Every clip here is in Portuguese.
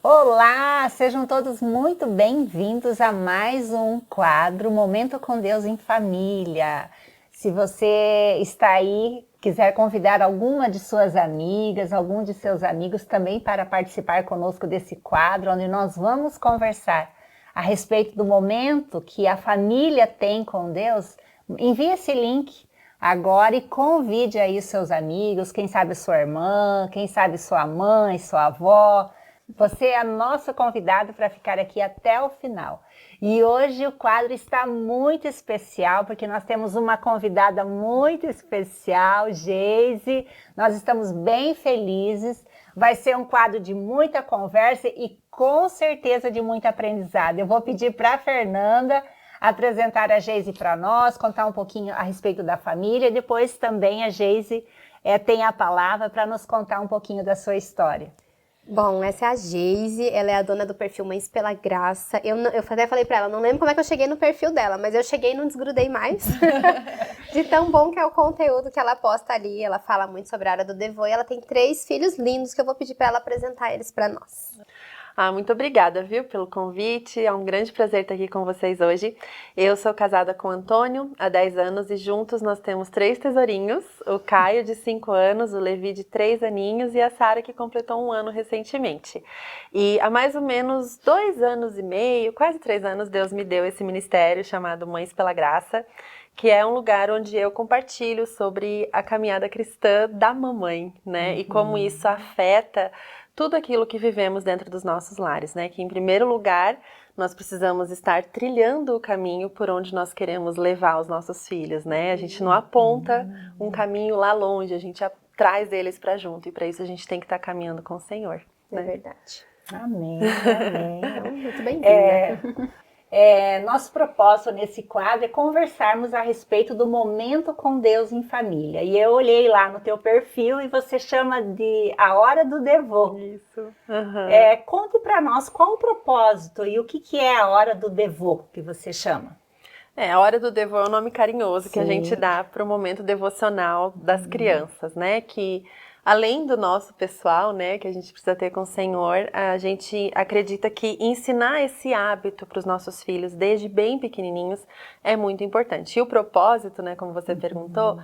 Olá, sejam todos muito bem-vindos a mais um quadro Momento com Deus em Família. Se você está aí, quiser convidar alguma de suas amigas, algum de seus amigos também para participar conosco desse quadro, onde nós vamos conversar a respeito do momento que a família tem com Deus, envie esse link agora e convide aí seus amigos, quem sabe sua irmã, quem sabe sua mãe, sua avó. Você é nosso convidado para ficar aqui até o final. E hoje o quadro está muito especial, porque nós temos uma convidada muito especial, Geise. Nós estamos bem felizes. Vai ser um quadro de muita conversa e com certeza de muito aprendizado. Eu vou pedir para a Fernanda apresentar a Geise para nós, contar um pouquinho a respeito da família. E depois também a Geise tem a palavra para nos contar um pouquinho da sua história. Bom, essa é a Geise, ela é a dona do perfil Mães pela Graça. Eu até falei pra ela, não lembro como é que eu cheguei no perfil dela, mas eu cheguei e não desgrudei mais. De tão bom que é o conteúdo que ela posta ali. Ela fala muito sobre a área do Devô e ela tem 3 filhos lindos que eu vou pedir pra ela apresentar eles pra nós. Muito obrigada, viu, pelo convite. É um grande prazer estar aqui com vocês hoje. Eu sou casada com o Antônio há 10 anos e juntos nós temos 3 tesourinhos. O Caio, de 5 anos, o Levi, de 3 aninhos e a Sara, que completou 1 ano recentemente. E há mais ou menos 2 anos e meio, quase 3 anos, Deus me deu esse ministério chamado Mães pela Graça, que é um lugar onde eu compartilho sobre a caminhada cristã da mamãe, né? E como isso afeta tudo aquilo que vivemos dentro dos nossos lares, né? Que em primeiro lugar, nós precisamos estar trilhando o caminho por onde nós queremos levar os nossos filhos, né? A gente não aponta um caminho lá longe, a gente traz eles para junto, e para isso a gente tem que estar caminhando com o Senhor. É verdade. Amém, amém. Muito bem-vinda. Nosso propósito nesse quadro é conversarmos a respeito do momento com Deus em família. E eu olhei lá no teu perfil e você chama de a hora do Devô. Isso. Conte para nós qual o propósito e o que é a hora do Devô que você chama. A hora do Devô é um nome carinhoso que a Sim. gente dá para o momento devocional das crianças, né? Que além do nosso pessoal, né, que a gente precisa ter com o Senhor, a gente acredita que ensinar esse hábito para os nossos filhos desde bem pequenininhos é muito importante. E o propósito, né, como você perguntou,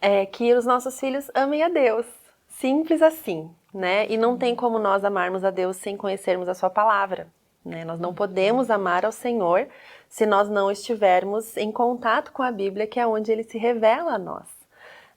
é que os nossos filhos amem a Deus. Simples assim, né? E não tem como nós amarmos a Deus sem conhecermos a sua palavra, né? Nós não podemos amar ao Senhor se nós não estivermos em contato com a Bíblia, que é onde ele se revela a nós,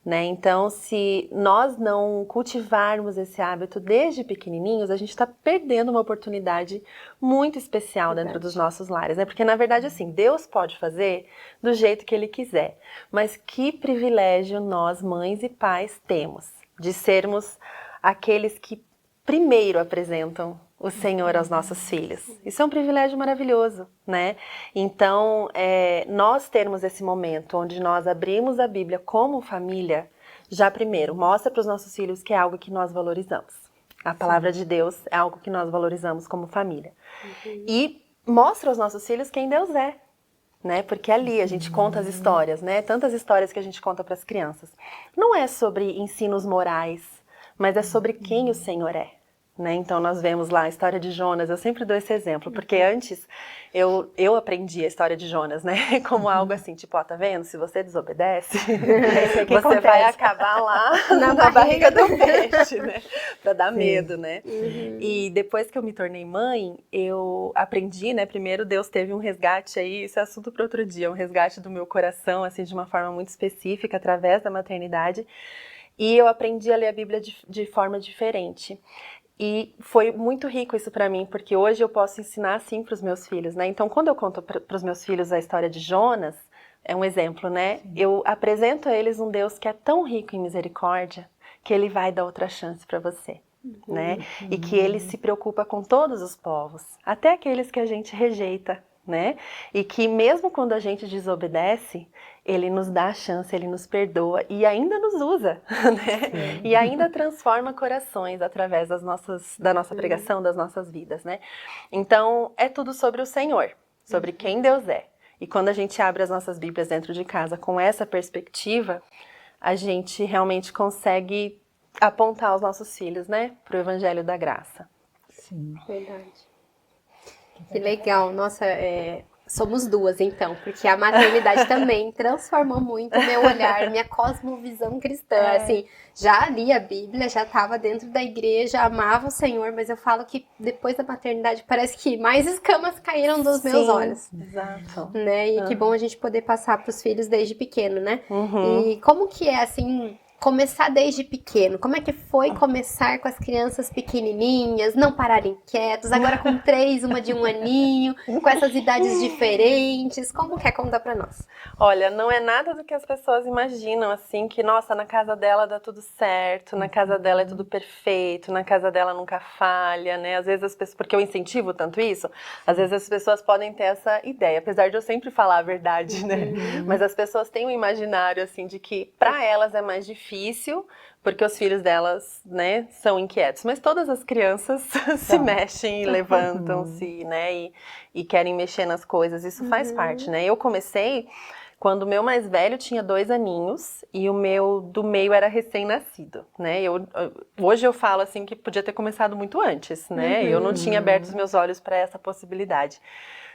né? Então, se nós não cultivarmos esse hábito desde pequenininhos, a gente está perdendo uma oportunidade muito especial dentro dos nossos lares, né? Porque, na verdade, assim, Deus pode fazer do jeito que Ele quiser, mas que privilégio nós, mães e pais, temos de sermos aqueles que primeiro apresentam o Senhor aos nossos filhos. Isso é um privilégio maravilhoso, né? Então, nós termos esse momento onde nós abrimos a Bíblia como família, já primeiro, mostra para os nossos filhos que é algo que nós valorizamos. A palavra de Deus é algo que nós valorizamos como família. E mostra aos nossos filhos quem Deus é, né? Porque ali a gente conta as histórias, né? Tantas histórias que a gente conta para as crianças. Não é sobre ensinos morais, mas é sobre quem o Senhor é. Né? Então nós vemos lá a história de Jonas. Eu sempre dou esse exemplo, porque antes eu aprendi a história de Jonas, né? Como algo assim, tipo, ó, tá vendo? Se você desobedece, você vai acabar lá na barriga do peixe, né? Pra dar medo, né? E depois que eu me tornei mãe, eu aprendi, né? Primeiro Deus teve um resgate aí, isso é assunto para outro dia, um resgate do meu coração, assim, de uma forma muito específica, através da maternidade. E eu aprendi a ler a Bíblia de forma diferente. E foi muito rico isso para mim, porque hoje eu posso ensinar assim para os meus filhos, né? Então, quando eu conto para os meus filhos a história de Jonas, é um exemplo, né? Sim. Eu apresento a eles um Deus que é tão rico em misericórdia, que ele vai dar outra chance para você, né? E que ele se preocupa com todos os povos, até aqueles que a gente rejeita, né? E que mesmo quando a gente desobedece, ele nos dá a chance, ele nos perdoa e ainda nos usa, né? E ainda transforma corações através da nossa pregação, das nossas vidas, né? Então, é tudo sobre o Senhor, sobre quem Deus é. E quando a gente abre as nossas Bíblias dentro de casa com essa perspectiva, a gente realmente consegue apontar os nossos filhos, né, para o Evangelho da Graça. Sim. Verdade. Que legal. Nossa, somos duas, então, porque a maternidade também transformou muito o meu olhar, minha cosmovisão cristã. Assim, já li a Bíblia, já estava dentro da igreja, amava o Senhor, mas eu falo que depois da maternidade parece que mais escamas caíram dos meus olhos. Exato. Né? E que bom a gente poder passar para os filhos desde pequeno, né? Uhum. E como que é, assim, começar desde pequeno? Como é que foi começar com as crianças pequenininhas, não pararem quietos, agora com 3, uma de 1 aninho, com essas idades diferentes? Como que é? Conta pra nós. Olha, não é nada do que as pessoas imaginam, assim, que, nossa, na casa dela dá tudo certo, na casa dela é tudo perfeito, na casa dela nunca falha, né? Às vezes as pessoas, porque eu incentivo tanto isso, às vezes as pessoas podem ter essa ideia, apesar de eu sempre falar a verdade, né? Mas as pessoas têm um imaginário, assim, de que pra elas é mais difícil, porque os filhos delas, né, são inquietos. Mas todas as crianças se mexem e levantam-se, né, e querem mexer nas coisas. Isso faz parte, né? Eu comecei quando o meu mais velho tinha 2 aninhos e o meu do meio era recém-nascido, né? Hoje eu falo assim que podia ter começado muito antes, né? Eu não tinha aberto os meus olhos para essa possibilidade.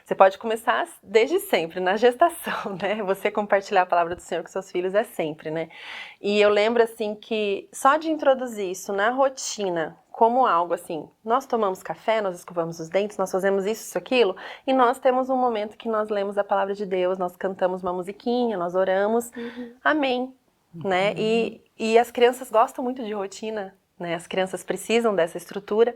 Você pode começar desde sempre, na gestação, né? Você compartilhar a palavra do Senhor com seus filhos é sempre, né? E eu lembro, assim, que só de introduzir isso na rotina, como algo assim, nós tomamos café, nós escovamos os dentes, nós fazemos isso, aquilo, e nós temos um momento que nós lemos a palavra de Deus, nós cantamos uma musiquinha, nós oramos, amém, né? E as crianças gostam muito de rotina, né? As crianças precisam dessa estrutura.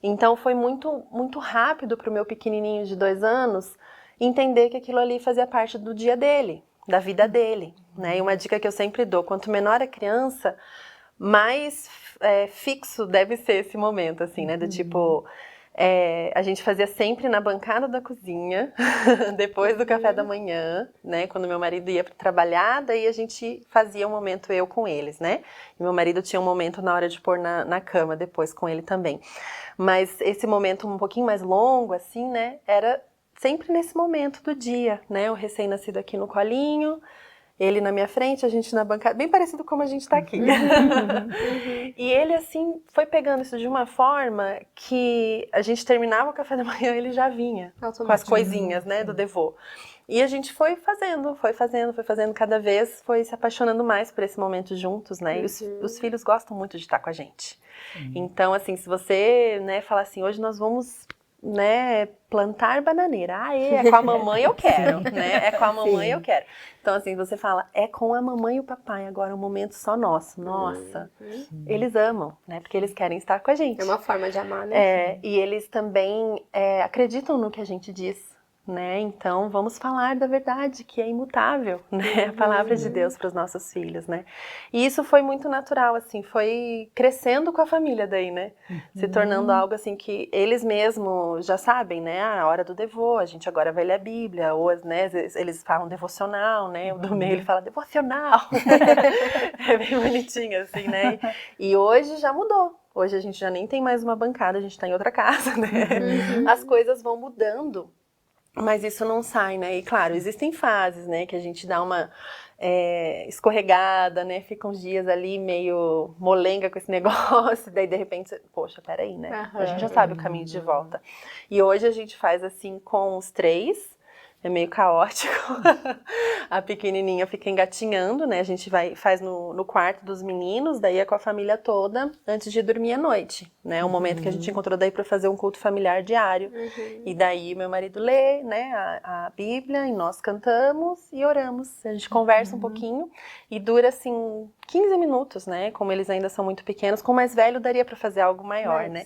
Então foi muito, muito rápido para o meu pequenininho de 2 anos entender que aquilo ali fazia parte do dia dele, da vida dele, né? E uma dica que eu sempre dou, quanto menor a criança, mais fixo deve ser esse momento, assim, né? Do tipo, a gente fazia sempre na bancada da cozinha, depois do café da manhã, né? Quando meu marido ia trabalhar, daí a gente fazia um momento eu com eles, né? E meu marido tinha um momento na hora de pôr na cama depois com ele também. Mas esse momento um pouquinho mais longo, assim, né? Era sempre nesse momento do dia, né? O recém-nascido aqui no colinho, ele na minha frente, a gente na bancada, bem parecido como a gente tá aqui. E ele, assim, foi pegando isso de uma forma que a gente terminava o café da manhã, ele já vinha com as coisinhas, né, do Devô. E a gente foi fazendo, cada vez foi se apaixonando mais por esse momento juntos, né? E os filhos gostam muito de estar com a gente. Então, assim, se você, né, falar assim, hoje nós vamos, né, plantar bananeira. É com a mamãe eu quero, né? É com a mamãe eu quero. Então, assim, você fala, é com a mamãe e o papai agora, um momento só nosso. Nossa, eles amam, né? Porque eles querem estar com a gente. É uma forma de amar, né? E eles também acreditam no que a gente diz. Né? Então, vamos falar da verdade, que é imutável, né? A palavra de Deus para os nossos filhos, né? E isso foi muito natural, assim, foi crescendo com a família daí, né? Se tornando algo, assim, que eles mesmos já sabem, né? A hora do devô, a gente agora vai ler a Bíblia, ou, né, eles falam devocional, né? O do meio, ele fala devocional. É bem bonitinho, assim, né? E hoje já mudou. Hoje a gente já nem tem mais uma bancada, a gente está em outra casa, né? As coisas vão mudando. Mas isso não sai, né? E claro, existem fases, né? Que a gente dá uma escorregada, né? Fica uns dias ali meio molenga com esse negócio. Daí, de repente, poxa, peraí, né? A gente já sabe o caminho de volta. E hoje a gente faz assim com os 3. É meio caótico. A pequenininha fica engatinhando, né? A gente faz no quarto dos meninos, daí é com a família toda, antes de dormir à noite, né? O momento que a gente encontrou daí para fazer um culto familiar diário. E daí meu marido lê, né, a Bíblia, e nós cantamos e oramos. A gente conversa um pouquinho e dura, assim, 15 minutos, né? Como eles ainda são muito pequenos, com o mais velho daria para fazer algo maior, né?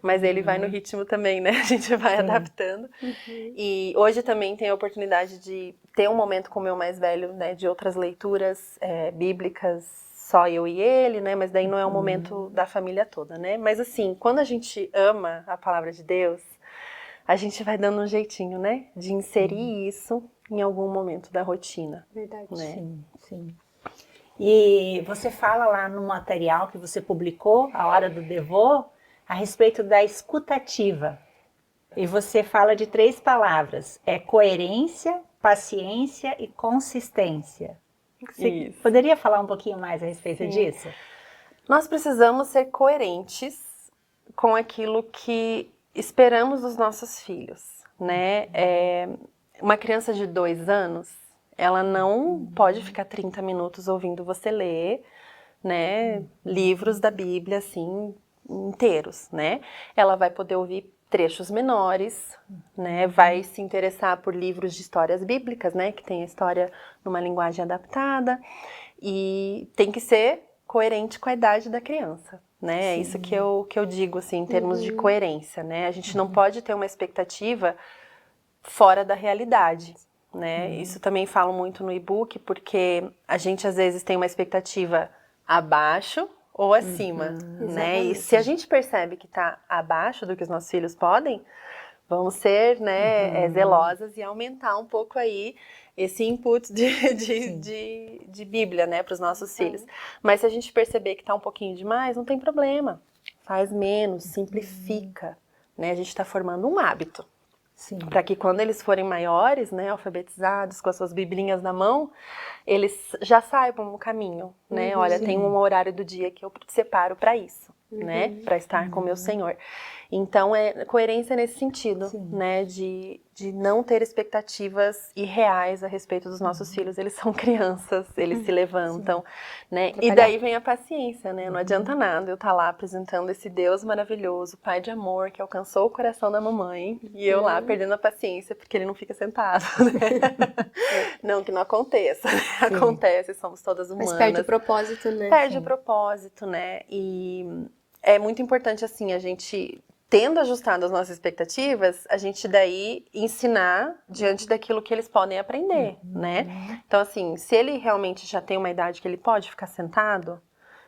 Mas ele vai no ritmo também, né? A gente vai adaptando. E hoje também tem a oportunidade de ter um momento com o meu mais velho, né? De outras leituras bíblicas, só eu e ele, né? Mas daí não é um momento da família toda, né? Mas assim, quando a gente ama a palavra de Deus, a gente vai dando um jeitinho, né? De inserir isso em algum momento da rotina. Verdade. Né? Sim, sim. E você fala lá no material que você publicou, A Hora do Devô, a respeito da escutativa. E você fala de 3 palavras, coerência, paciência e consistência. Você poderia falar um pouquinho mais a respeito disso? Nós precisamos ser coerentes com aquilo que esperamos dos nossos filhos, né? Uma criança de 2 anos, ela não pode ficar 30 minutos ouvindo você ler, né, livros da Bíblia, assim, inteiros, né? Ela vai poder ouvir trechos menores, né? Vai se interessar por livros de histórias bíblicas, né? Que tem a história numa linguagem adaptada. E tem que ser coerente com a idade da criança, né? É isso que eu digo, assim, em termos de coerência, né? A gente não pode ter uma expectativa fora da realidade, né? Isso também falo muito no e-book, porque a gente às vezes tem uma expectativa abaixo ou acima, né? E se a gente percebe que está abaixo do que os nossos filhos podem, vamos ser, né, zelosas e aumentar um pouco aí esse input de Bíblia, né, para os nossos filhos. Mas se a gente perceber que está um pouquinho demais, não tem problema. Faz menos, simplifica, né? A gente está formando um hábito. Para que quando eles forem maiores, né, alfabetizados, com as suas biblinhas na mão, eles já saibam o caminho, né? Olha, tem um horário do dia que eu separo para isso, né? Para estar com o meu Senhor. Então, é coerência nesse sentido, né? De não ter expectativas irreais a respeito dos nossos filhos. Eles são crianças, eles se levantam, né? E daí vem a paciência, né? Não adianta nada eu estar lá apresentando esse Deus maravilhoso, Pai de amor, que alcançou o coração da mamãe, e eu lá perdendo a paciência porque ele não fica sentado, né? Não, que não aconteça, né? Acontece, somos todas humanas. Mas perde o propósito, né? Perde o propósito, né? E é muito importante, assim, a gente, tendo ajustado as nossas expectativas, a gente daí ensinar diante daquilo que eles podem aprender, né? Então, assim, se ele realmente já tem uma idade que ele pode ficar sentado,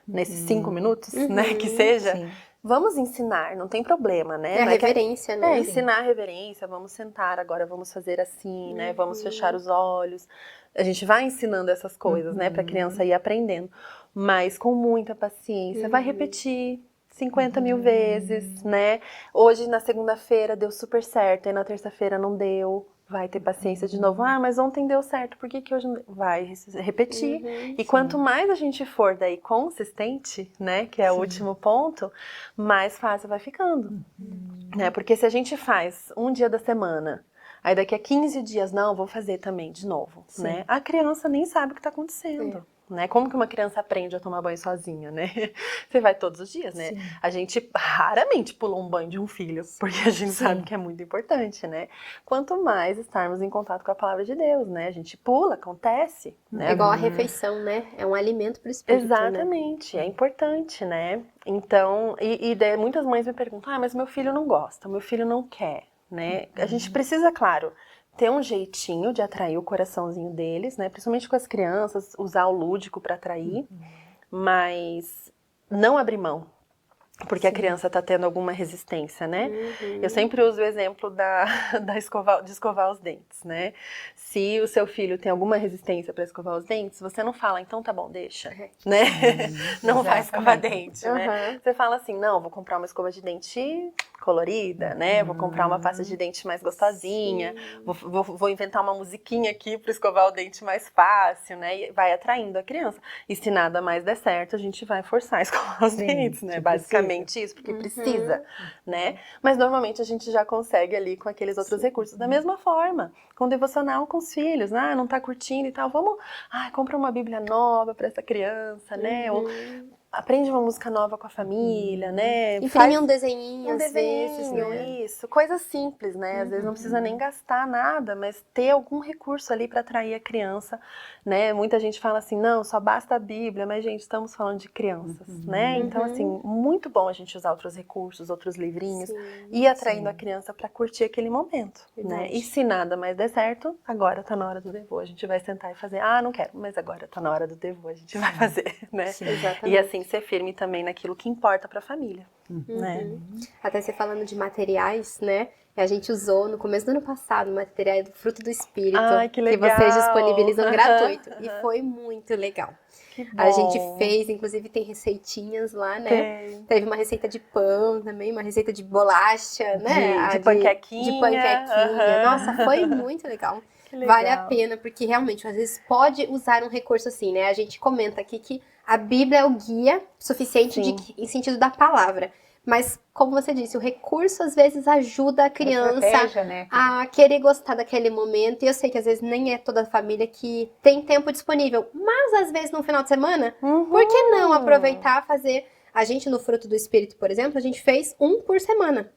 nesses 5 minutos, né, que seja, vamos ensinar, não tem problema, né? É a reverência, né? Ensinar a reverência, vamos sentar agora, vamos fazer assim, né? Vamos fechar os olhos. A gente vai ensinando essas coisas, né, para a criança ir aprendendo, mas com muita paciência, vai repetir 50 mil vezes, né? Hoje, na segunda-feira, deu super certo, e na terça-feira não deu. Vai ter paciência de novo. Ah, mas ontem deu certo, por que que hoje não deu? Vai repetir. E quanto mais a gente for daí consistente, né, que é o último ponto, mais fácil vai ficando. Né? Porque se a gente faz um dia da semana, aí daqui a 15 dias, não, vou fazer também de novo, né? A criança nem sabe o que está acontecendo. Né? Como que uma criança aprende a tomar banho sozinha, né? Você vai todos os dias, né? A gente raramente pula um banho de um filho, porque a gente sabe que é muito importante, né? Quanto mais estarmos em contato com a palavra de Deus, né? A gente pula, acontece. Né? É igual a refeição, né? É um alimento para o espírito, exatamente, né? É importante, né? Então, e daí muitas mães me perguntam, ah, mas meu filho não gosta, meu filho não quer, né? A gente precisa, claro, ter um jeitinho de atrair o coraçãozinho deles, né? Principalmente com as crianças, usar o lúdico para atrair, mas não abrir mão, porque a criança está tendo alguma resistência, né? Eu sempre uso o exemplo de escovar os dentes, né? Se o seu filho tem alguma resistência para escovar os dentes, você não fala, então tá bom, deixa, né? Não vai escovar dente, né? Você fala assim, não, vou comprar uma escova de dente colorida, né? Vou comprar uma pasta de dente mais gostosinha, vou inventar uma musiquinha aqui para escovar o dente mais fácil, né? E vai atraindo a criança. E se nada mais der certo, a gente vai forçar a escovar os dentes, né? Basicamente isso, porque precisa, né? Mas normalmente a gente já consegue ali com aqueles outros recursos. Da mesma forma, com devocional com os filhos, ah, não tá curtindo e tal, vamos, compra uma Bíblia nova para essa criança, né? Ou aprende uma música nova com a família, né? Imprime um desenhinho, às vezes, né? Isso, coisas simples, né? Às vezes não precisa nem gastar nada, mas ter algum recurso ali para atrair a criança, né? Muita gente fala assim, não, só basta a Bíblia, mas, gente, estamos falando de crianças, né? Então, assim, muito bom a gente usar outros recursos, outros livrinhos, e atraindo a criança para curtir aquele momento, né? E se nada mais der certo, agora tá na hora do devô, a gente vai sentar e fazer, não quero, mas agora tá na hora do devô, a gente vai fazer, né? E assim, ser firme também naquilo que importa para a família, né? Até você falando de materiais, né? A gente usou no começo do ano passado material do Fruto do Espírito, que legal. Que vocês disponibilizam gratuito. E foi muito legal. Que bom. A gente fez, inclusive tem receitinhas lá, né? Teve uma receita de pão também, uma receita de bolacha, né? De panquequinha. De panquequinha. Nossa, foi muito legal. Vale a pena, porque realmente, às vezes, pode usar um recurso assim, né? A gente comenta aqui que a Bíblia é o guia suficiente em sentido da palavra. Mas, como você disse, o recurso às vezes ajuda a criança Estratégia, né? a querer gostar daquele momento. E eu sei que às vezes nem é toda a família que tem tempo disponível. Mas às vezes no final de semana, por que não aproveitar, fazer... A gente no Fruto do Espírito, por exemplo, a gente fez um por semana.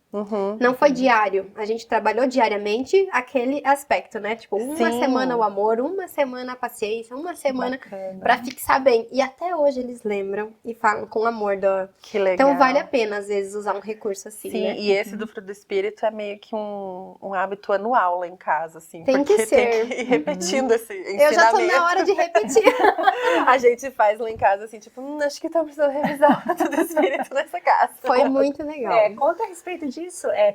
Não foi diário. A gente trabalhou diariamente aquele aspecto, né? Tipo, uma semana o amor, uma semana a paciência, uma semana pra fixar bem. E até hoje eles lembram e falam com amor do... Que legal. Então vale a pena, às vezes, usar um recurso assim, Sim, né? e esse do Fruto do Espírito é meio que um hábito anual lá em casa, assim. Tem porque que ser. tem que ir repetindo esse ensinamento. Eu já tô na hora de repetir. A gente faz lá em casa, assim, tipo, acho que tá precisando revisar o Fruto do Espírito nessa casa. Foi muito legal. Conta a respeito disso,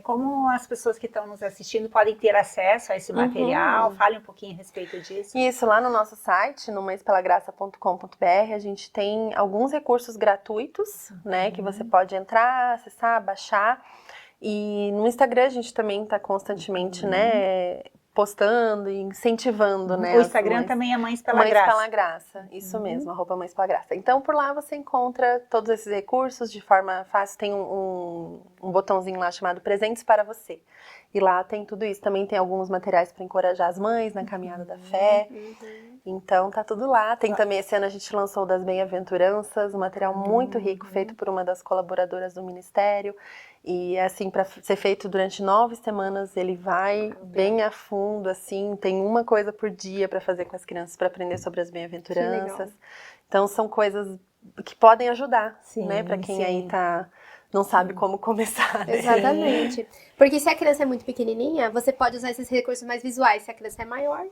como as pessoas que estão nos assistindo podem ter acesso a esse material, fale um pouquinho a respeito disso. Isso, lá no nosso site, no mãespelagraça.com.br, a gente tem alguns recursos gratuitos, né, que você pode entrar, acessar, baixar. E no Instagram a gente também está constantemente, né, postando e incentivando, né. O Instagram também é Mães pela Graça. Mães pela Graça, isso mesmo, @Mães pela Graça. Então, por lá você encontra todos esses recursos de forma fácil. Tem um botãozinho lá chamado Presentes para Você. E lá tem tudo isso. Também tem alguns materiais para encorajar as mães na caminhada da fé. Então, tá tudo lá. Tem também, esse ano a gente lançou o das Bem-aventuranças, um material muito rico, feito por uma das colaboradoras do Ministério. E assim, para ser feito durante 9 semanas, ele vai bem a fundo, assim, tem uma coisa por dia para fazer com as crianças, para aprender sobre as bem-aventuranças. Então, são coisas que podem ajudar, né, para quem aí não sabe como começar. Né? Exatamente. Porque se a criança é muito pequenininha, você pode usar esses recursos mais visuais. Se a criança é maior,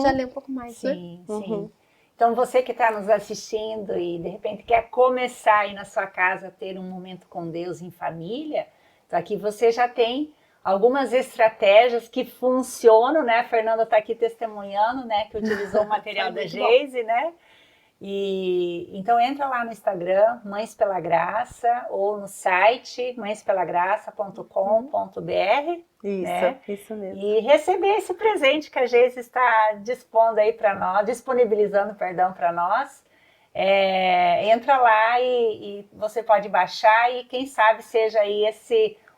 já lê um pouco mais, né? Sim. Então, você que está nos assistindo e, de repente, quer começar aí na sua casa a ter um momento com Deus em família, então aqui você já tem algumas estratégias que funcionam, né? A Fernanda está aqui testemunhando, né? Que utilizou o material da Geise, né? E então entra lá no Instagram, Mães pela Graça, ou no site mãespelagraça.com.br. Isso mesmo. E receber esse presente que a Geise está dispondo aí para nós, disponibilizando, perdão, para nós. Entra lá e você pode baixar e quem sabe seja aí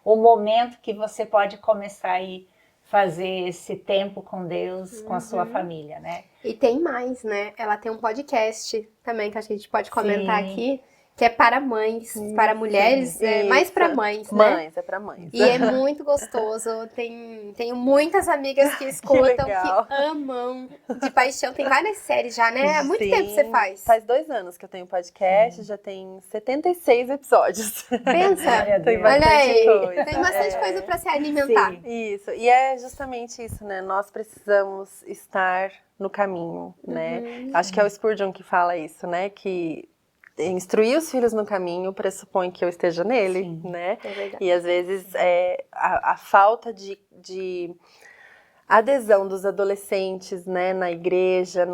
o momento que você pode começar aí fazer esse tempo com Deus, com a sua família, né? E tem mais, né? Ela tem um podcast também que a gente pode comentar aqui, que é para mães, para mulheres, mais para mães, né? Mães, é para mães. E é muito gostoso. Tenho muitas amigas que escutam, que amam de paixão. Tem várias séries já, né? Há muito tempo você faz. Faz 2 anos que eu tenho podcast, já tem 76 episódios. Pensa, olha aí, tem bastante coisa para se alimentar. Isso, e é justamente isso, né? Nós precisamos estar no caminho, né? Acho que é o Spurgeon que fala isso, né? Que instruir os filhos no caminho pressupõe que eu esteja nele, né? É verdade. E às vezes a falta de adesão dos adolescentes, né, na igreja,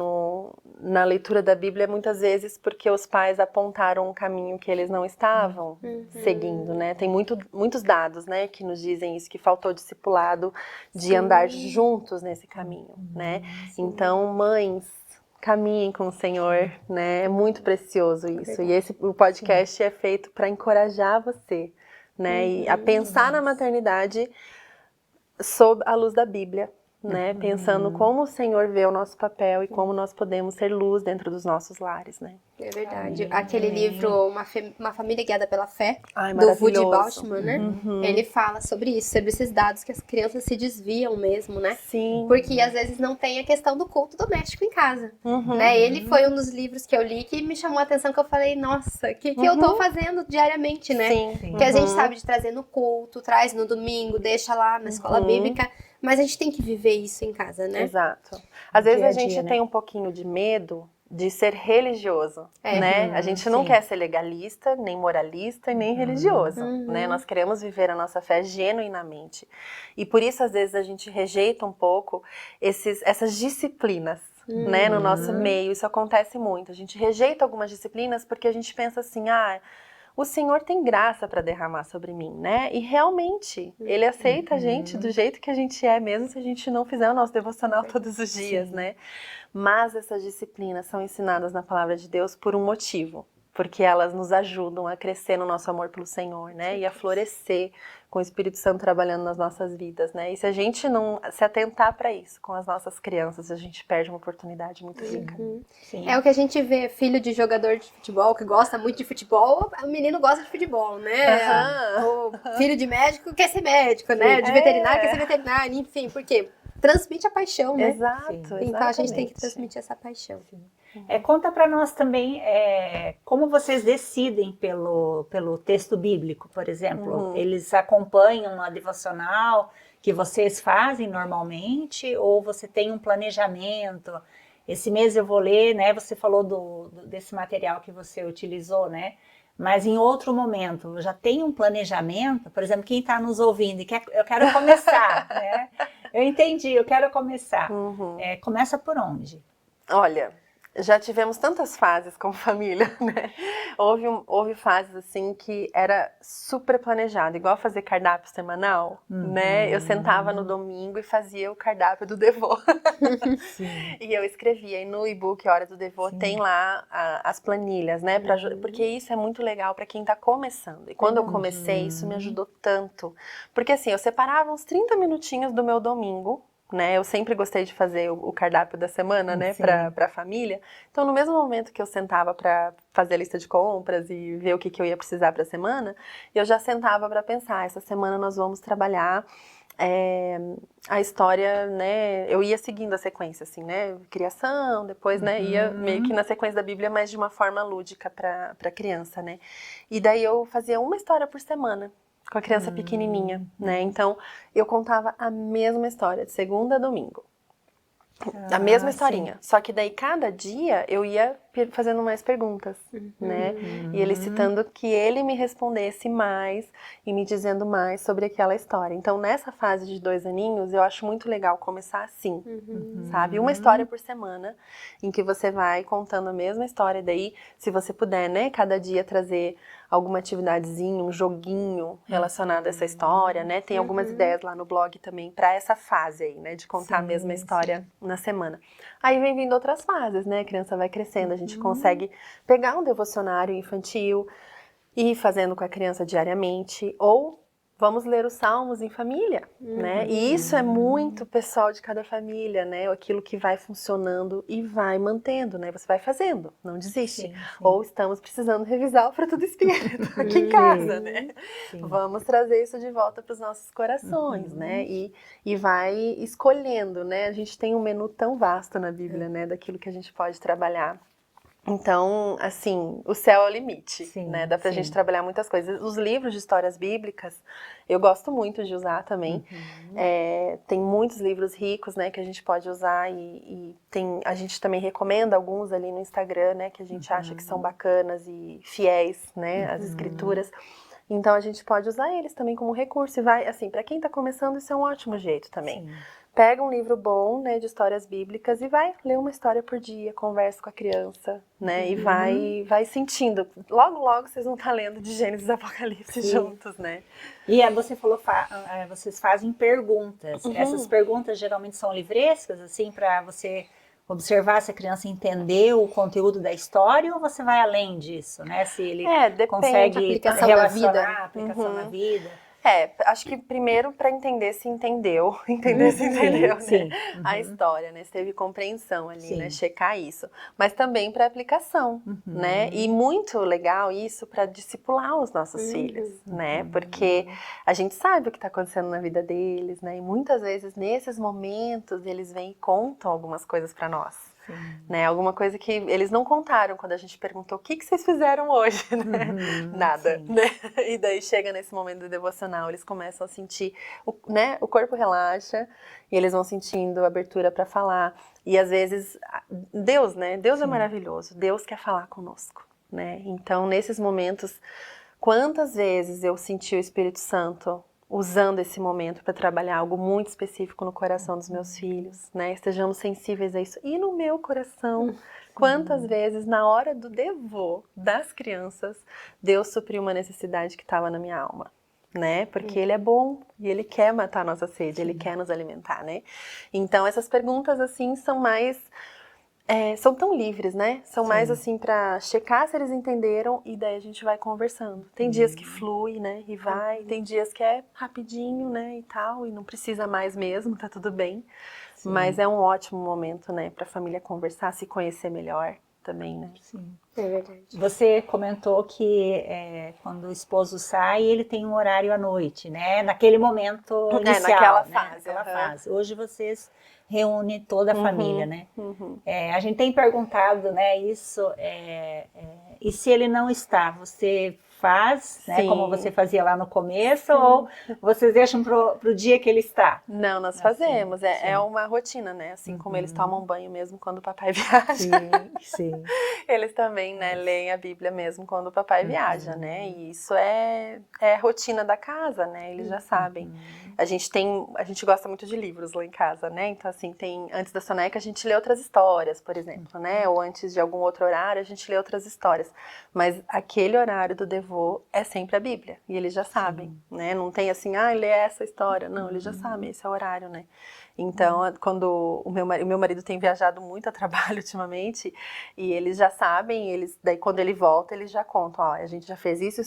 na leitura da Bíblia, muitas vezes porque os pais apontaram um caminho que eles não estavam seguindo, né? Tem muitos dados, né, que nos dizem isso, que faltou discipulado de andar juntos nesse caminho, né? Então, mães, caminhem com o Senhor, né? É muito precioso isso. E o podcast é feito para encorajar você, né? E a pensar na maternidade sob a luz da Bíblia, né? Pensando como o Senhor vê o nosso papel e como nós podemos ser luz dentro dos nossos lares, né? É verdade. Aquele livro, Uma Família Guiada pela Fé, Ai, do Woody maravilhoso. Bauchman, né? Ele fala sobre isso, sobre esses dados que as crianças se desviam mesmo, né? Sim. Porque às vezes não tem a questão do culto doméstico em casa, né? Ele foi um dos livros que eu li que me chamou a atenção, que eu falei, nossa, que eu tô fazendo diariamente, né? Sim. Que a gente sabe de trazer no culto, traz no domingo, deixa lá na escola bíblica, mas a gente tem que viver isso em casa, né? Exato. Às vezes a gente dia, né? tem um pouquinho de medo de ser religioso, né? A gente não quer ser legalista, nem moralista, nem religioso, né? Nós queremos viver a nossa fé genuinamente. E por isso, às vezes, a gente rejeita um pouco essas disciplinas, né? No nosso meio, isso acontece muito. A gente rejeita algumas disciplinas porque a gente pensa assim, o Senhor tem graça para derramar sobre mim, né? E realmente, Ele aceita a gente do jeito que a gente é, mesmo se a gente não fizer o nosso devocional todos os dias, né? Mas essas disciplinas são ensinadas na palavra de Deus por um motivo, porque elas nos ajudam a crescer no nosso amor pelo Senhor, né? E a florescer com o Espírito Santo trabalhando nas nossas vidas, né? E se a gente não se atentar para isso com as nossas crianças, a gente perde uma oportunidade muito rica. É o que a gente vê, filho de jogador de futebol, que gosta muito de futebol, o menino gosta de futebol, né? O filho de médico quer ser médico, né? De veterinário quer ser veterinário, enfim, por quê? Transmite a paixão, né? Exato, Então a gente tem que transmitir essa paixão. Conta para nós também como vocês decidem pelo texto bíblico, por exemplo. Eles acompanham a devocional que vocês fazem normalmente ou você tem um planejamento? Esse mês eu vou ler, né? Você falou desse material que você utilizou, né? Mas em outro momento, já tem um planejamento? Por exemplo, quem está nos ouvindo e eu quero começar, né? Eu entendi, eu quero começar. Começa por onde? Olha, já tivemos tantas fases como família, né? Houve fases assim que era super planejado, igual fazer cardápio semanal, né? Eu sentava no domingo e fazia o cardápio do Devô. E eu escrevia, e no e-book Hora do Devô tem lá as planilhas, né? Porque isso é muito legal para quem tá começando. E quando eu comecei, isso me ajudou tanto. Porque assim, eu separava uns 30 minutinhos do meu domingo, né? Eu sempre gostei de fazer o cardápio da semana, né? Pra família. Então, no mesmo momento que eu sentava para fazer a lista de compras e ver o que eu ia precisar para a semana, eu já sentava para pensar, essa semana nós vamos trabalhar a história, né? Eu ia seguindo a sequência, assim, né? Criação, depois, né? Ia meio que na sequência da Bíblia, mas de uma forma lúdica para criança, né? E daí eu fazia uma história por semana com a criança pequenininha, né? Então, eu contava a mesma história, de segunda a domingo. A mesma historinha. Só que daí, cada dia, eu ia fazendo mais perguntas, né? E ele citando que ele me respondesse mais e me dizendo mais sobre aquela história. Então, nessa fase de 2 aninhos, eu acho muito legal começar assim, sabe? Uma história por semana, em que você vai contando a mesma história. Daí, se você puder, né? Cada dia trazer alguma atividadezinha, um joguinho relacionado a essa história, né? Tem algumas ideias lá no blog também para essa fase aí, né? De contar a mesma história na semana. Aí vem vindo outras fases, né? A criança vai crescendo, a gente consegue pegar um devocionário infantil e ir fazendo com a criança diariamente, ou vamos ler os salmos em família, né? E isso é muito pessoal de cada família, né? Aquilo que vai funcionando e vai mantendo, né? Você vai fazendo, não desiste. Ou estamos precisando revisar o Fruto do Espírito aqui em casa, né? Vamos trazer isso de volta para os nossos corações, né? E vai escolhendo, né? A gente tem um menu tão vasto na Bíblia, né? Daquilo que a gente pode trabalhar. Então, assim, o céu é o limite, né? Dá pra gente trabalhar muitas coisas. Os livros de histórias bíblicas, eu gosto muito de usar também. Tem muitos livros ricos, né, que a gente pode usar e a gente também recomenda alguns ali no Instagram, né, que a gente acha que são bacanas e fiéis, né, às escrituras. Então, a gente pode usar eles também como recurso. E vai, assim, pra quem tá começando, isso é um ótimo jeito também. Pega um livro bom, né, de histórias bíblicas e vai ler uma história por dia, conversa com a criança, né, e vai sentindo. Logo, logo vocês vão estar lendo de Gênesis e Apocalipse juntos, né. E aí você falou, vocês fazem perguntas. Essas perguntas geralmente são livrescas, assim, para você observar se a criança entendeu o conteúdo da história ou você vai além disso, né? Se ele consegue relacionar a aplicação na vida. Acho que primeiro para entender se entendeu, né? A história, né? Se teve compreensão ali, né? Checar isso. Mas também para aplicação, né? E muito legal isso para discipular os nossos filhos, né? Porque a gente sabe o que está acontecendo na vida deles, né? E muitas vezes nesses momentos eles vêm e contam algumas coisas para nós. Né? Alguma coisa que eles não contaram quando a gente perguntou o que vocês fizeram hoje, né? Nada, né? E daí chega nesse momento do devocional, eles começam a sentir, né? O corpo relaxa e eles vão sentindo abertura para falar. E às vezes, Deus, né? Deus é maravilhoso, Deus quer falar conosco, né? Então, nesses momentos, quantas vezes eu senti o Espírito Santo usando esse momento para trabalhar algo muito específico no coração dos meus filhos, né? Estejamos sensíveis a isso. E no meu coração, quantas vezes na hora do devô das crianças, Deus supriu uma necessidade que estava na minha alma, né? Porque Ele é bom e Ele quer matar a nossa sede, Ele quer nos alimentar, né? Então essas perguntas assim são mais São tão livres, né? São Sim. mais assim pra checar se eles entenderam e daí a gente vai conversando. Tem dias que flui, né? E vai. Tem dias que é rapidinho, né? E tal. E não precisa mais mesmo, tá tudo bem. Sim. Mas é um ótimo momento, né? Pra família conversar, se conhecer melhor também, né? Sim. É verdade. Você comentou que quando o esposo sai, ele tem um horário à noite, né? Naquele momento inicial, naquela né? fase, Naquela aham. fase. Hoje vocês reúnem toda a família, né? Uhum. A gente tem perguntado, né, isso, e se ele não está, você faz, né, como Sim. você fazia lá no começo, ou vocês deixam pro dia que ele está? Não, nós Assim, fazemos. É sim. uma rotina, né? Assim como eles tomam banho mesmo quando o papai viaja. Sim, sim. Eles também, né, leem a Bíblia mesmo quando o papai viaja, né? E isso é rotina da casa, né? Eles já sabem. A gente gosta muito de livros lá em casa, né? Então, assim, antes da soneca a gente lê outras histórias, por exemplo, né? Ou antes de algum outro horário a gente lê outras histórias. Mas aquele horário do devô é sempre a Bíblia. E eles já sabem, né? Não tem assim, lê essa história. Não, eles já sabem, esse é o horário, né? Então, quando o meu marido tem viajado muito a trabalho ultimamente, e eles já sabem, daí quando ele volta, eles já contam, a gente já fez isso,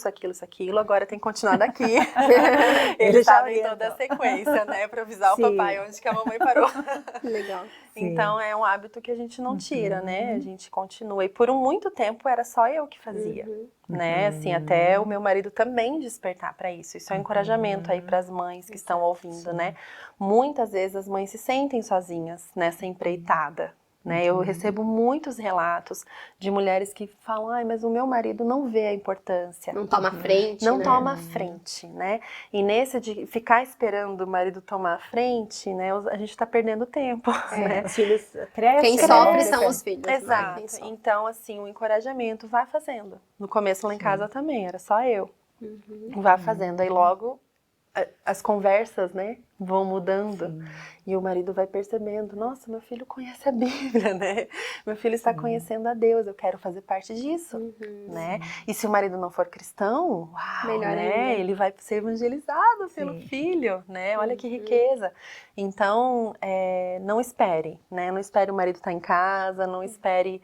aquilo, agora tem que continuar daqui. Eles sabem toda a sequência, né, pra avisar o papai onde que a mamãe parou. Legal. Então, é um hábito que a gente não tira, né, a gente continua. E por muito tempo era só eu que fazia, né, assim, até o meu marido também despertar para isso. Isso é um encorajamento aí para as mães que estão ouvindo, né. Muitas vezes as mães se sentem sozinhas nessa empreitada, né? Eu recebo muitos relatos de mulheres que falam, mas o meu marido não vê a importância. Não toma frente, Não né? toma frente, né? E nesse de ficar esperando o marido tomar a frente, né? A gente tá perdendo tempo, né? Os filhos crescem. Quem sofre são os filhos, né? Exato. Quem sofre. Então, assim, o encorajamento, vai fazendo. No começo lá em casa também, era só eu. Vai fazendo. Aí logo as conversas, né, vão mudando. E o marido vai percebendo, nossa, meu filho conhece a Bíblia, né? Meu filho está conhecendo a Deus, eu quero fazer parte disso, né? E se o marido não for cristão, uau, Melhor né? ainda. Ele vai ser evangelizado pelo filho, né? Olha que riqueza. Então, não espere, né? Não espere o marido estar em casa, não espere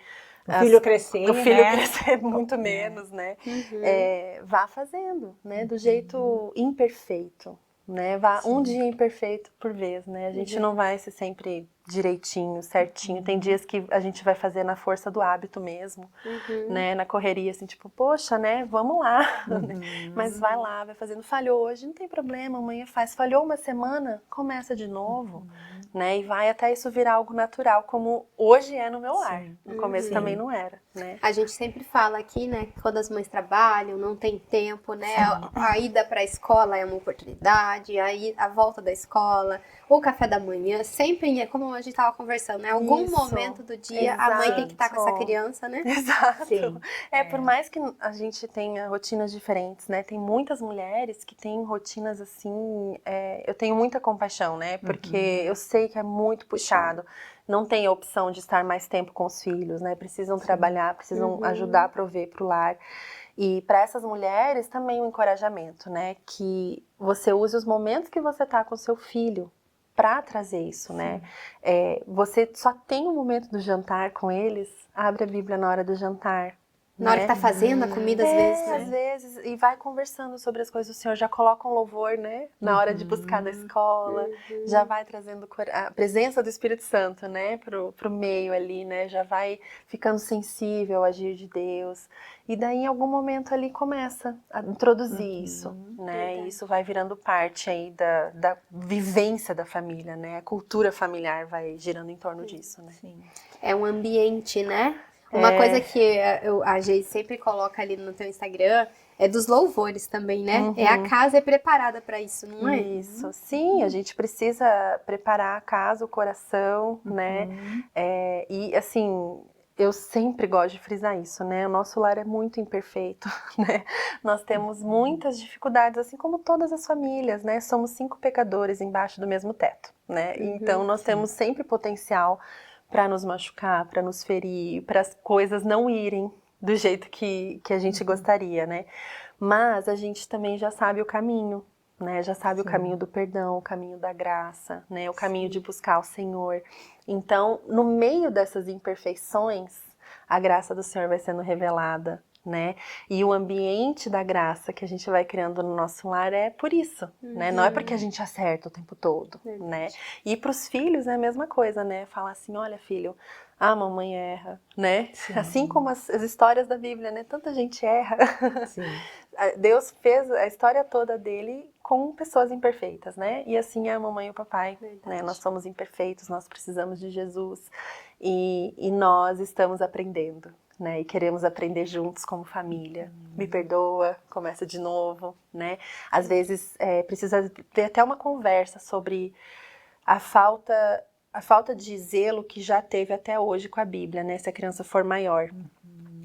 o filho crescer, o filho né? crescer muito menos, né? Vá fazendo, né? Do jeito imperfeito, né? Vá um dia imperfeito por vez, né? A gente não vai ser sempre direitinho, certinho. Tem dias que a gente vai fazer na força do hábito mesmo, né? Na correria, assim, tipo, poxa, né? Vamos lá. Mas vai lá, vai fazendo. Falhou hoje, não tem problema, amanhã faz. Falhou uma semana, começa de novo, né? E vai até isso virar algo natural, como hoje é no meu lar. No começo também não era, né? A gente sempre fala aqui, né, que quando as mães trabalham, não tem tempo, né, a ida para a escola é uma oportunidade, aí a volta da escola, o café da manhã, sempre, como a gente estava conversando, né, algum momento do dia a mãe tem que estar com essa criança, né? Exato. Sim. Por mais que a gente tenha rotinas diferentes, né, tem muitas mulheres que têm rotinas assim, eu tenho muita compaixão, né, porque eu sei que é muito puxado. Não tem a opção de estar mais tempo com os filhos, né? Precisam trabalhar, precisam ajudar a prover para o lar. E para essas mulheres também um encorajamento, né? Que você use os momentos que você tá com seu filho para trazer isso, né? Você só tem um momento do jantar com eles, abre a Bíblia na hora do jantar. Na hora que tá fazendo a comida, às vezes, né? Às vezes, e vai conversando sobre as coisas do Senhor, já coloca um louvor, né? Na hora de buscar da escola, já vai trazendo a presença do Espírito Santo, né? Pro meio ali, né? Já vai ficando sensível ao agir de Deus. E daí, em algum momento ali, começa a introduzir isso, né? E isso vai virando parte aí da vivência da família, né? A cultura familiar vai girando em torno disso, né? Sim. É um ambiente, né? Uma coisa que a Geise sempre coloca ali no teu Instagram é dos louvores também, né? A casa é preparada para isso, não é? Isso, sim, a gente precisa preparar a casa, o coração, né? E assim, eu sempre gosto de frisar isso, né? O nosso lar é muito imperfeito, né? Nós temos muitas dificuldades, assim como todas as famílias, né? Somos 5 pecadores embaixo do mesmo teto, né? Então nós temos sempre potencial para nos machucar, para nos ferir, para as coisas não irem do jeito que a gente gostaria, né? Mas a gente também já sabe o caminho, né? Já sabe o caminho do perdão, o caminho da graça, né? O caminho de buscar o Senhor. Então, no meio dessas imperfeições, a graça do Senhor vai sendo revelada, né? E o ambiente da graça que a gente vai criando no nosso lar é por isso, né? Não é porque a gente acerta o tempo todo, né? E para os filhos é a mesma coisa, né? Falar assim, olha filho, a mamãe erra, né? Assim como as histórias da Bíblia, né? Tanta gente erra. Sim. Deus fez a história toda dele com pessoas imperfeitas, né? E assim é a mamãe e o papai, né? Nós somos imperfeitos, nós precisamos de Jesus e nós estamos aprendendo, né? E queremos aprender juntos como família. Me perdoa, começa de novo, né? Às vezes precisa ter até uma conversa sobre a falta de zelo que já teve até hoje com a Bíblia, né? Se a criança for maior.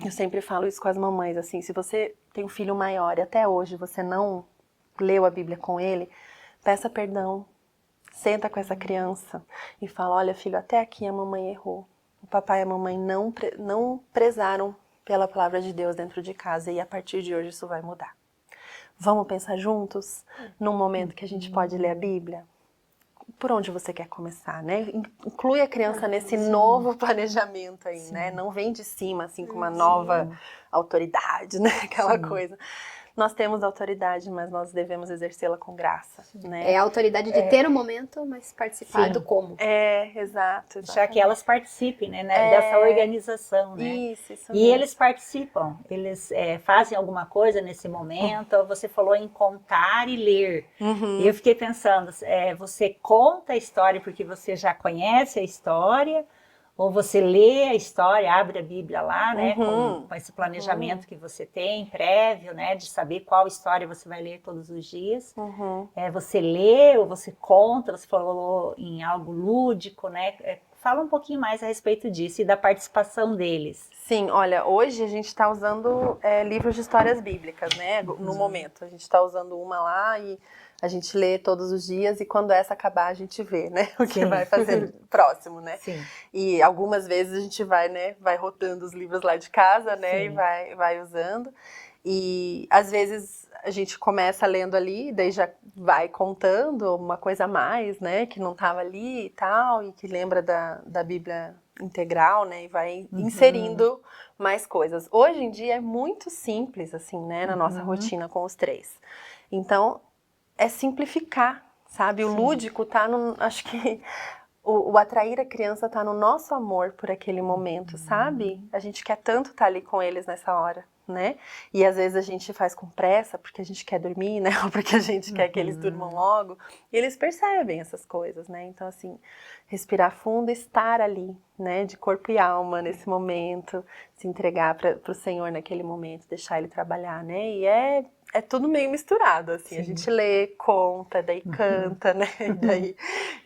Eu sempre falo isso com as mamães, assim, se você tem um filho maior e até hoje você não leu a Bíblia com ele, peça perdão, senta com essa criança e fala, olha filho, até aqui a mamãe errou. O papai e a mamãe não prezaram pela palavra de Deus dentro de casa e a partir de hoje isso vai mudar. Vamos pensar juntos num momento que a gente pode ler a Bíblia? Por onde você quer começar, né? Inclui a criança nesse novo planejamento aí, né? Não vem de cima, assim, com uma nova autoridade, né? Aquela coisa. Nós temos autoridade, mas nós devemos exercê-la com graça, né? É a autoridade de ter o momento, mas participar do como. Exato. Deixar que elas participem, né? Dessa organização, né? Isso E mesmo. eles participam, eles fazem alguma coisa nesse momento. Você falou em contar e ler. E eu fiquei pensando, você conta a história porque você já conhece a história, ou você lê a história, abre a Bíblia lá, né, com esse planejamento que você tem, prévio, né, de saber qual história você vai ler todos os dias. Você lê ou você conta, você falou em algo lúdico, né? Fala um pouquinho mais a respeito disso e da participação deles. Sim, olha, hoje a gente está usando livros de histórias bíblicas, né, no momento. A gente está usando uma lá e a gente lê todos os dias e quando essa acabar a gente vê, né, o que vai fazer próximo, né. Sim. E algumas vezes a gente vai, né, vai rotando os livros lá de casa, né, e vai usando. E às vezes a gente começa lendo ali, daí já vai contando uma coisa a mais, né, que não estava ali e tal, e que lembra da Bíblia integral, né, e vai inserindo mais coisas. Hoje em dia é muito simples, assim, né, na nossa rotina com os três. Então, é simplificar, sabe? O lúdico tá no, acho que o atrair a criança tá no nosso amor por aquele momento, sabe? A gente quer tanto estar ali com eles nessa hora, né? E às vezes a gente faz com pressa porque a gente quer dormir, né? Ou porque a gente quer que eles durmam logo. E eles percebem essas coisas, né? Então, assim, respirar fundo e estar ali, né? De corpo e alma nesse momento, se entregar para o Senhor naquele momento, deixar Ele trabalhar, né? E é tudo meio misturado, assim. A gente lê, conta, daí canta, né?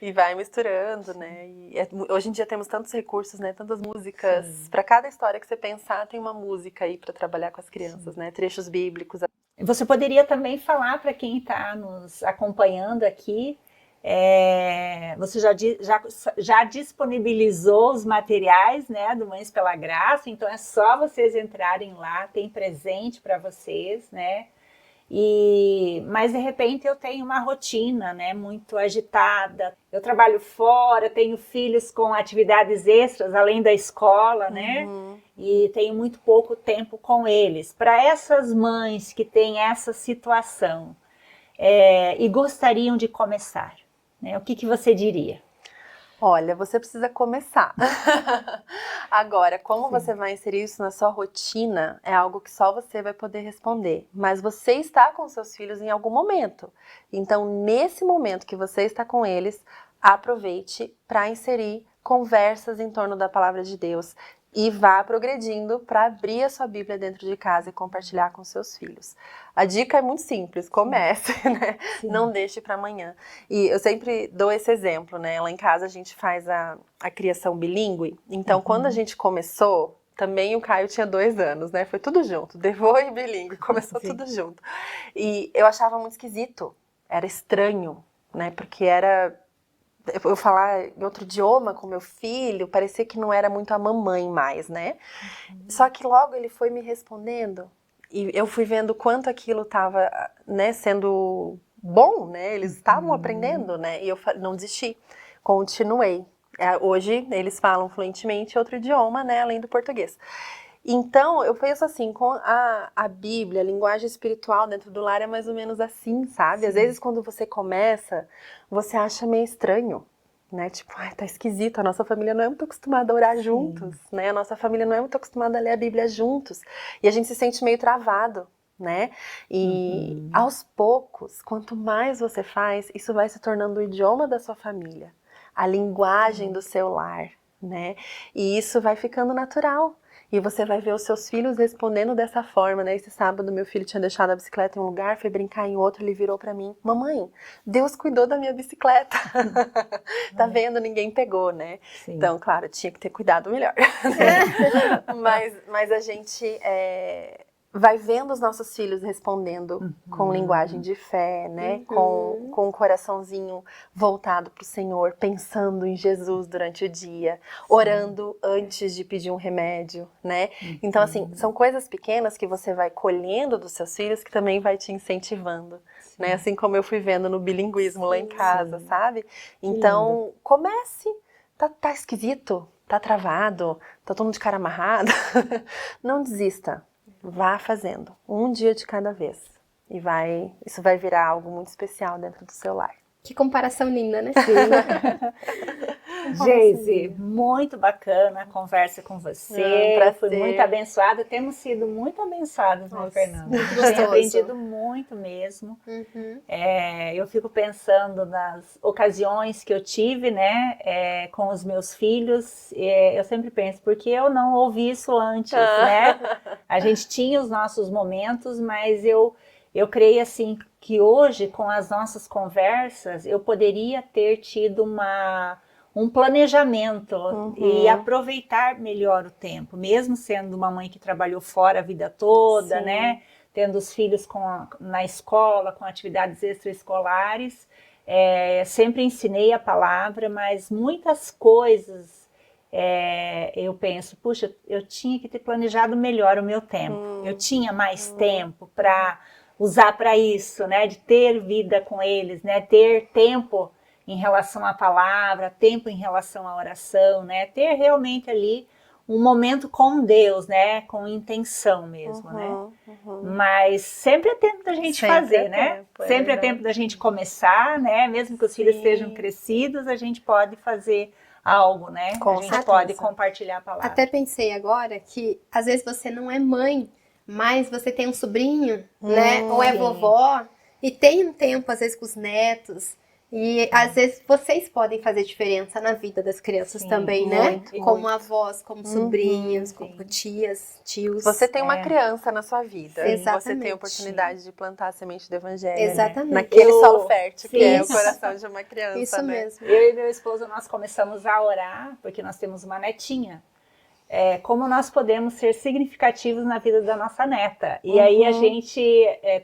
E vai misturando, né? E hoje em dia temos tantos recursos, né? Tantas músicas. Para cada história que você pensar, tem uma música aí para trabalhar com as crianças, né? Trechos bíblicos. Você poderia também falar para quem está nos acompanhando aqui, você já disponibilizou os materiais, né, do Mães pela Graça, então é só vocês entrarem lá, tem presente para vocês, né? Mas de repente eu tenho uma rotina, né, muito agitada. Eu trabalho fora, tenho filhos com atividades extras além da escola, né? E tenho muito pouco tempo com eles. Para essas mães que têm essa situação e gostariam de começar, né, o que você diria? Olha, você precisa começar. Agora, como você vai inserir isso na sua rotina, é algo que só você vai poder responder. Mas você está com seus filhos em algum momento. Então, nesse momento que você está com eles, aproveite para inserir conversas em torno da palavra de Deus. E vá progredindo para abrir a sua Bíblia dentro de casa e compartilhar com seus filhos. A dica é muito simples, comece, né? Não deixe para amanhã. E eu sempre dou esse exemplo, né? Lá em casa a gente faz a criação bilíngue. Então, quando a gente começou, também o Caio tinha 2 anos, né? Foi tudo junto, Devô e bilíngue, começou tudo junto. E eu achava muito esquisito, era estranho, né? Porque era... eu falar em outro idioma com meu filho, parecia que não era muito a mamãe mais, né? Só que logo ele foi me respondendo e eu fui vendo quanto aquilo estava, né, sendo bom, né? Eles estavam aprendendo, né? E eu não desisti, continuei. Hoje eles falam fluentemente outro idioma, né? Além do português. Então, eu penso assim, com a Bíblia, a linguagem espiritual dentro do lar é mais ou menos assim, sabe? Às vezes, quando você começa, você acha meio estranho, né? Tipo, ai, tá esquisito, a nossa família não é muito acostumada a orar juntos, né? A nossa família não é muito acostumada a ler a Bíblia juntos. E a gente se sente meio travado, né? E aos poucos, quanto mais você faz, isso vai se tornando o idioma da sua família, a linguagem do seu lar, né? E isso vai ficando natural. E você vai ver os seus filhos respondendo dessa forma, né? Esse sábado meu filho tinha deixado a bicicleta em um lugar, foi brincar em outro, ele virou pra mim: mamãe, Deus cuidou da minha bicicleta. Tá vendo? Ninguém pegou, né? Sim. Então, claro, tinha que ter cuidado melhor. mas a gente vai vendo os nossos filhos respondendo com linguagem de fé, né? Com um coraçãozinho voltado para o Senhor, pensando em Jesus durante o dia, orando antes de pedir um remédio, né? Então, assim, são coisas pequenas que você vai colhendo dos seus filhos que também vai te incentivando, né? Assim como eu fui vendo no bilinguismo lá em casa, sabe? Então, comece. Tá esquisito? Tá travado? Tá todo mundo de cara amarrado? Não desista. Vá fazendo, um dia de cada vez. E isso vai virar algo muito especial dentro do seu lar. Que comparação linda, né? Geise, muito bacana a conversa com você. Fui muito abençoada. Temos sido muito abençoadas, né, Fernanda? Tenho aprendido muito mesmo. Eu fico pensando nas ocasiões que eu tive, né, com os meus filhos. Eu sempre penso, por que eu não ouvi isso antes, né? A gente tinha os nossos momentos, mas eu creio assim que hoje, com as nossas conversas, eu poderia ter tido um planejamento e aproveitar melhor o tempo, mesmo sendo uma mãe que trabalhou fora a vida toda, né? Tendo os filhos na escola, com atividades extraescolares. Sempre ensinei a palavra, mas muitas coisas eu penso, puxa, eu tinha que ter planejado melhor o meu tempo. Eu tinha mais tempo para usar para isso, né? De ter vida com eles, né? Ter tempo em relação à palavra, tempo em relação à oração, né? Ter realmente ali um momento com Deus, né? Com intenção mesmo, né? Mas sempre é tempo da gente fazer, né? Sempre é tempo da gente começar, né? Mesmo que os filhos estejam crescidos, a gente pode fazer algo, né? A gente pode compartilhar a palavra. Até pensei agora que às vezes você não é mãe, mas você tem um sobrinho, né? Ou é vovó e tem um tempo às vezes com os netos. E às vezes vocês podem fazer diferença na vida das crianças também, né? Como avós, como sobrinhos, como tias, tios. Você tem uma criança na sua vida. Exatamente. Você tem a oportunidade de plantar a semente do evangelho. Exatamente. Né? Naquele solo fértil que é o coração de uma criança. Isso né? mesmo. Eu e meu esposo, nós começamos a orar, porque nós temos uma netinha. Como nós podemos ser significativos na vida da nossa neta. E aí a gente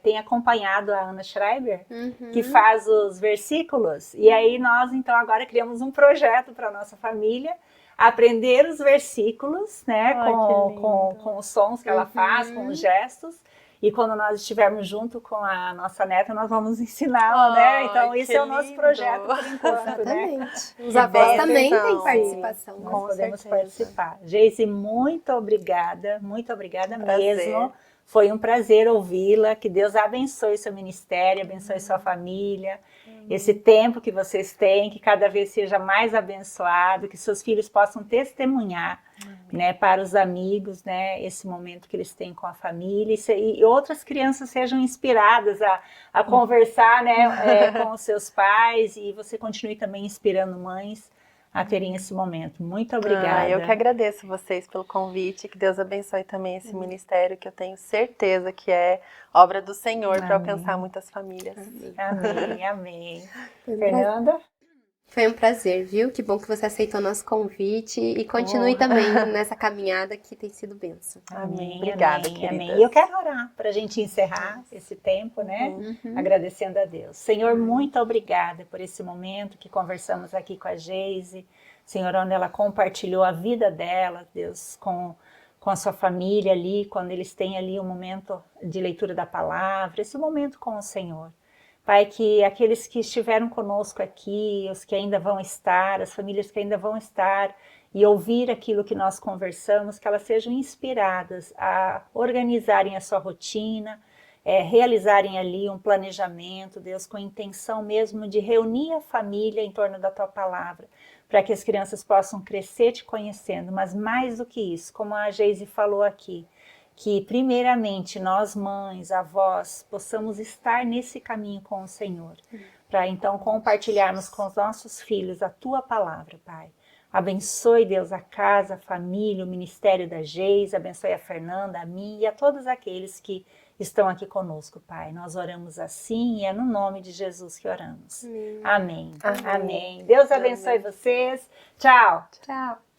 tem acompanhado a Ana Schreiber, que faz os versículos. E aí nós, então, agora criamos um projeto para a nossa família, aprender os versículos, né, com os sons que ela faz, com os gestos. E quando nós estivermos junto com a nossa neta, nós vamos ensiná-la, né? Então, isso é o nosso projeto por enquanto, Exatamente. né? Os avós também têm participação. Nós podemos participar. Geise, muito obrigada mesmo. Foi um prazer ouvi-la. Que Deus abençoe seu ministério, abençoe sua família. Esse tempo que vocês têm, que cada vez seja mais abençoado, que seus filhos possam testemunhar, né, para os amigos, né, esse momento que eles têm com a família, e outras crianças sejam inspiradas a conversar, né, com os seus pais, e você continue também inspirando mães a terem esse momento. Muito obrigada. Eu que agradeço vocês pelo convite, que Deus abençoe também esse ministério, que eu tenho certeza que é obra do Senhor para alcançar muitas famílias. Amém, amém. Fernanda? Foi um prazer, viu? Que bom que você aceitou nosso convite e continue também nessa caminhada que tem sido bênção. Amém. Obrigada, amém, amém. E eu quero orar para a gente encerrar esse tempo, né? Agradecendo a Deus. Senhor, muito obrigada por esse momento que conversamos aqui com a Geise. Senhor, onde ela compartilhou a vida dela, Deus, com a sua família ali, quando eles têm ali um momento de leitura da palavra, esse momento com o Senhor. Pai, que aqueles que estiveram conosco aqui, os que ainda vão estar, as famílias que ainda vão estar e ouvir aquilo que nós conversamos, que elas sejam inspiradas a organizarem a sua rotina, realizarem ali um planejamento, Deus, com a intenção mesmo de reunir a família em torno da Tua Palavra, para que as crianças possam crescer te conhecendo, mas mais do que isso, como a Geise falou aqui, que primeiramente nós mães, avós, possamos estar nesse caminho com o Senhor, para então compartilharmos com os nossos filhos a Tua Palavra, Pai. Abençoe, Deus, a casa, a família, o ministério da Geise, abençoe a Fernanda, a mim e a todos aqueles que estão aqui conosco, Pai. Nós oramos assim e é no nome de Jesus que oramos. Amém. Amém. Amém. Deus abençoe vocês. Tchau. Tchau.